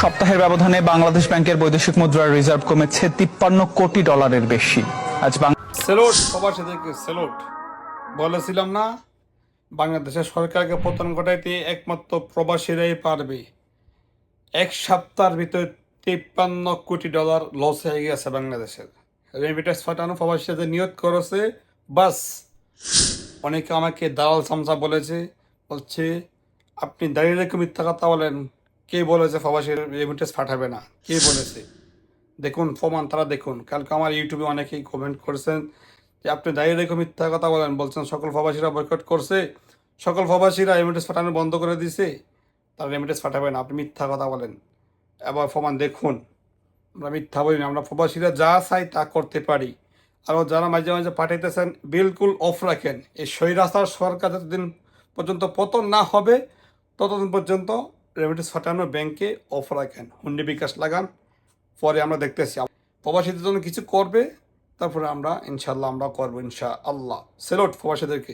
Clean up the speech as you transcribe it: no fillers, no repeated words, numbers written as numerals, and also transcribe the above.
সপ্তাহের ব্যবধানে বাংলাদেশ ব্যাংকের বৈদেশিক মুদ্রার রিজার্ভ কমেছে 53 কোটি ডলারের বেশি। আজ সেলুট প্রবাসীদেরকে সেলুট। বলেছিলাম না, বাংলাদেশের সরকারকে পতন ঘটাইতে একমাত্র প্রবাসীরাই পারবে। এক সপ্তাহের ভিতরে 53 কোটি ডলার লস হয়ে গেছে বাংলাদেশের। রেমিটেন্স পাঠানো প্রবাসীরা নিয়োগ করেছে, বাস। অনেকে আমাকে দালাল চামচা বলছে আপনি দাঁড়িয়ে রেখে মিথ্যা কথা বলেন। কে বলেছে প্রবাসী রেমিটেন্স পাঠাবে না? কে বলেছে? দেখুন প্রমাণ, তারা দেখুন। কালকে আমার ইউটিউবে অনেকেই কমেন্ট করেছেন যে আপনি দাঁড়িয়ে রেখে মিথ্যা কথা বলেন, বলছেন সকল প্রবাসীরা বয়কট করছে, সকল প্রবাসীরা রেমিটেন্স পাঠানো বন্ধ করে দিছে, তারা রেমিটেন্স পাঠাবে না। আপনি মিথ্যা কথা বলেন। এবার প্রমাণ দেখুন। আমরা মিথ্যা বলি না, আমরা প্রবাসীরা যা চাই তা করতে পারি। আরও যারা মাঝে মাঝে পাঠাইতেছেন, বিলকুল অফ রাখেন। এই স্বৈরাচার সরকার যতদিন পর্যন্ত পতন না হবে ততদিন পর্যন্ত রেমিটেন্স পাঠানো ব্যাংকে অফ রাখেন, হুন্ডি বিকাশ লাগান। পরে আমরা দেখতেছি প্রবাসীদের জন্য কিছু করবে, তারপরে আমরা ইনশাল্লাহ আমরা করবো ইনশাআল্লাহ। সেলুট প্রবাসীদেরকে।